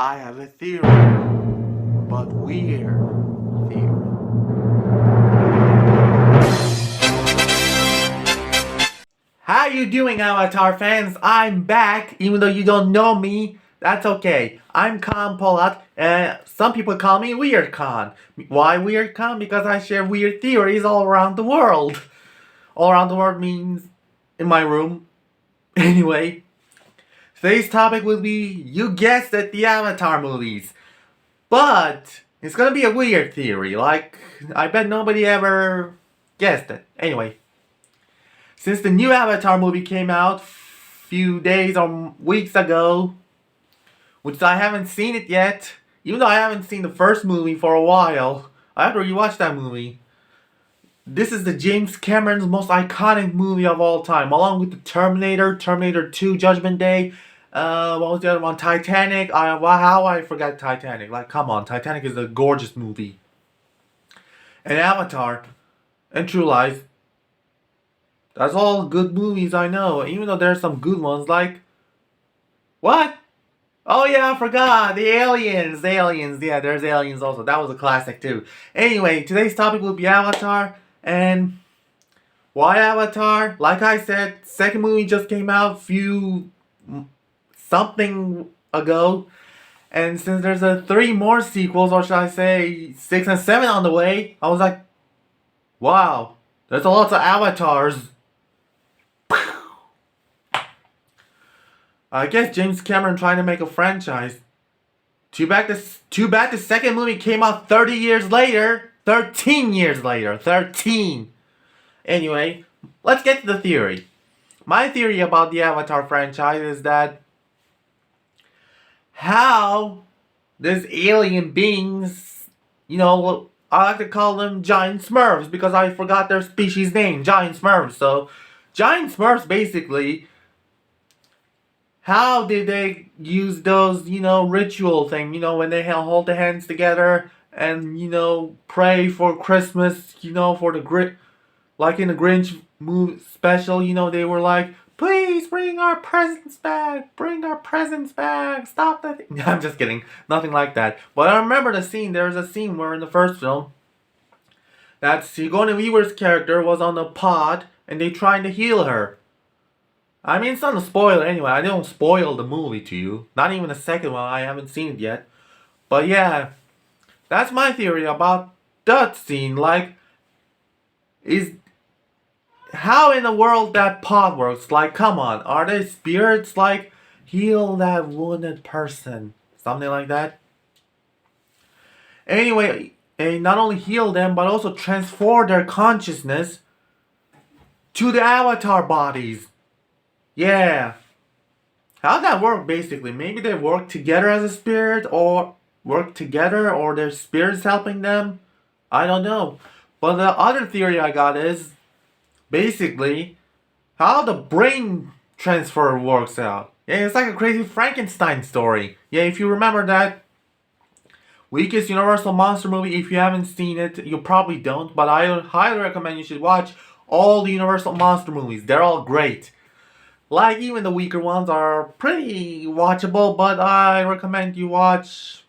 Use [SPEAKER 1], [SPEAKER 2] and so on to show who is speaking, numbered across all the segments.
[SPEAKER 1] I have a theory, but weird theory. How you doing, Avatar fans? I'm back, even though you don't know me. That's okay. I'm Khan Polat, and some people call me Weird Khan. Why Weird Khan? Because I share weird theories all around the world. All around the world means in my room. Anyway, today's topic will be, you guessed it, the Avatar movies. But it's gonna be a weird theory. Like, I bet nobody ever guessed it. Anyway, since the new Avatar movie came out few days or weeks ago, which I haven't seen it yet, even though I haven't seen the first movie for a while, I have to rewatch that movie. This is the James Cameron's most iconic movie of all time, along with the Terminator, Terminator 2, Judgment Day. What was the other one? Titanic. How I forgot Titanic? Like, come on, Titanic is a gorgeous movie. And Avatar, and True Lies. That's all good movies I know. Even though there's some good ones, like what? Oh yeah, I forgot the aliens. The aliens. Yeah, there's aliens also. That was a classic too. Anyway, today's topic will be Avatar. And why Avatar? Like I said, second movie just came out few something ago. And since there's a 3 more sequels, or should I say 6 and 7 on the way, I was like, wow, there's a lot of avatars. I guess James Cameron trying to make a franchise. Too bad the second movie came out 30 years later. 13 years later. 13. Anyway, let's get to the theory. My theory about the Avatar franchise is that how these alien beings, I like to call them giant Smurfs because I forgot their species name, giant Smurfs. So, giant Smurfs basically, how did they use those, ritual thing, when they hold their hands together and, pray for Christmas, for the like in the Grinch movie special, they were like, please bring our presents back, stop that. I'm just kidding, nothing like that. But I remember the scene, there was a scene where in the first film, that Sigourney Weaver's character was on a pod and they trying to heal her. I mean, it's not a spoiler anyway. I don't spoil the movie to you. Not even the second one. I haven't seen it yet. But yeah, that's my theory about that scene. Like, is how in the world that pod works. Like, come on. Are they spirits? Like, heal that wounded person. Something like that. Anyway, not only heal them, but also transform their consciousness to the avatar bodies. Yeah. How'd that work basically? Maybe they work together as a spirit or work together or their spirits helping them? I don't know. But the other theory I got is basically how the brain transfer works out. Yeah, it's like a crazy Frankenstein story. Yeah, if you remember that weakest Universal Monster movie, if you haven't seen it, you probably don't, but I highly recommend you should watch all the Universal Monster movies. They're all great. Like, even the weaker ones are pretty watchable, but I recommend you watch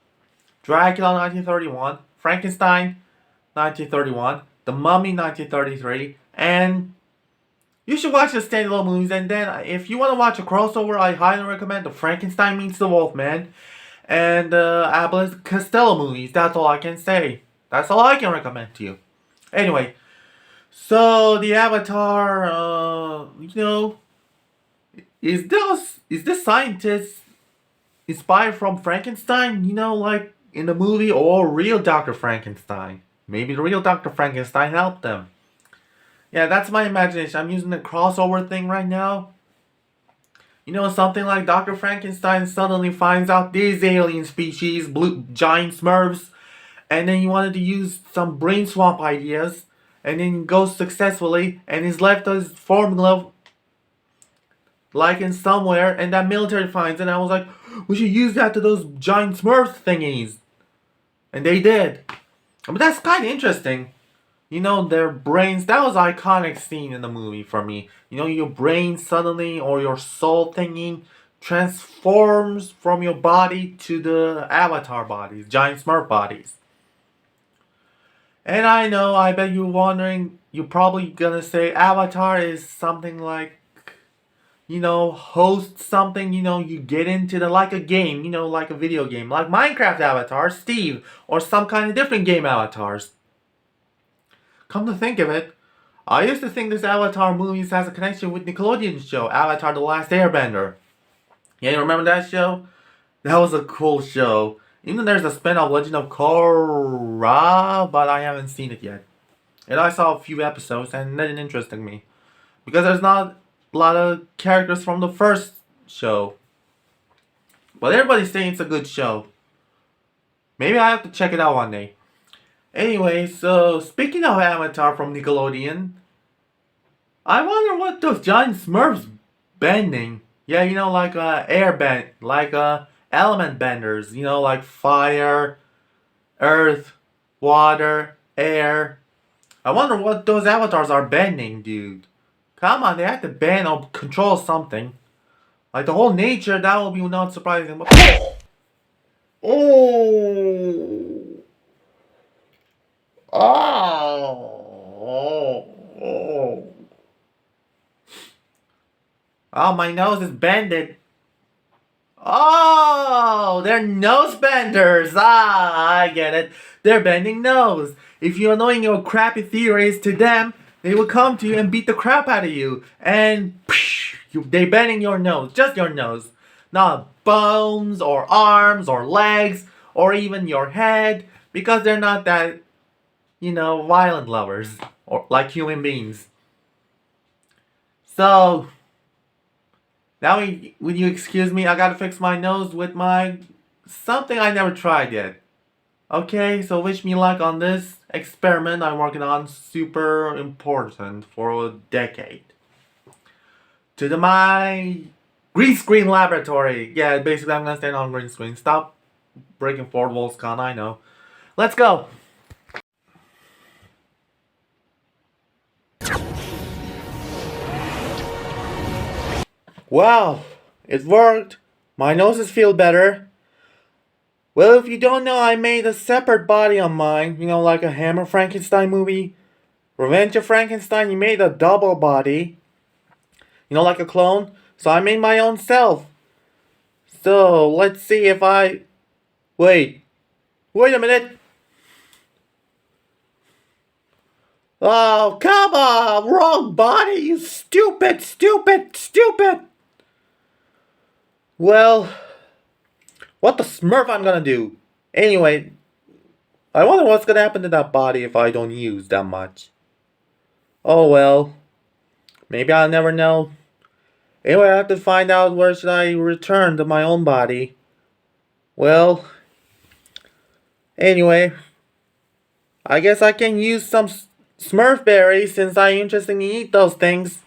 [SPEAKER 1] Dracula 1931, Frankenstein 1931, The Mummy 1933, and you should watch the standalone movies. And then, if you want to watch a crossover, I highly recommend the Frankenstein meets the Wolfman and the Abbott and Costello movies. That's all I can say. That's all I can recommend to you. Anyway, so the Avatar, is this scientist inspired from Frankenstein? Like in the movie, or real Dr. Frankenstein? Maybe the real Dr. Frankenstein helped them. Yeah, that's my imagination. I'm using the crossover thing right now. Something like Dr. Frankenstein suddenly finds out these alien species, blue giant Smurfs, and then he wanted to use some brain swap ideas, and then goes successfully, and he's left his formula like in somewhere, and that military finds it, and I was like, we should use that to those giant Smurf thingies. And they did. But that's kind of interesting. Their brains, that was an iconic scene in the movie for me. Your brain suddenly, or your soul thingy, transforms from your body to the avatar bodies, giant Smurf bodies. And I know, I bet you're wondering, you're probably gonna say Avatar is something like, host something, you get into like a game, like a video game, like Minecraft Avatar, Steve, or some kind of different game avatars. Come to think of it, I used to think this Avatar movies has a connection with Nickelodeon's show, Avatar The Last Airbender. Yeah, you remember that show? That was a cool show. Even there's a spin-off Legend of Korra, but I haven't seen it yet. And I saw a few episodes and it didn't interest me. Because there's not a lot of characters from the first show. But everybody's saying it's a good show. Maybe I have to check it out one day. Anyway, so speaking of Avatar from Nickelodeon, I wonder what those giant Smurfs bending. Yeah, like air bend, like element benders. Like fire, earth, water, air. I wonder what those avatars are bending, dude. Come on, they have to bend or control something. Like the whole nature, that will be not surprising. But oh, oh, oh. Oh, my nose is bended. Oh, they're nose benders. Ah, I get it. They're bending nose. If you're annoying your crappy theories to them, they will come to you and beat the crap out of you. And they bending your nose, just your nose. Not bones or arms or legs or even your head. Because they're not that, violent lovers. Or like human beings. So, now will you excuse me? I gotta fix my nose with my something I never tried yet. Okay, so wish me luck on this experiment I'm working on. Super important for a decade. To my green screen laboratory. Yeah, basically I'm gonna stand on green screen. Stop breaking fourth walls, Con. I know. Let's go. Wow, it worked. My noses feel better. Well, if you don't know, I made a separate body on mine. Like a Hammer Frankenstein movie. Revenge of Frankenstein, he made a double body. Like a clone. So I made my own self. So, let's see if I... Wait a minute. Oh, come on! Wrong body, you stupid! Well, what the smurf I'm gonna do? Anyway, I wonder what's gonna happen to that body if I don't use that much. Oh well. Maybe I'll never know. Anyway, I have to find out where should I return to my own body. Well, anyway, I guess I can use some smurf berries since I'm interested in eat those things.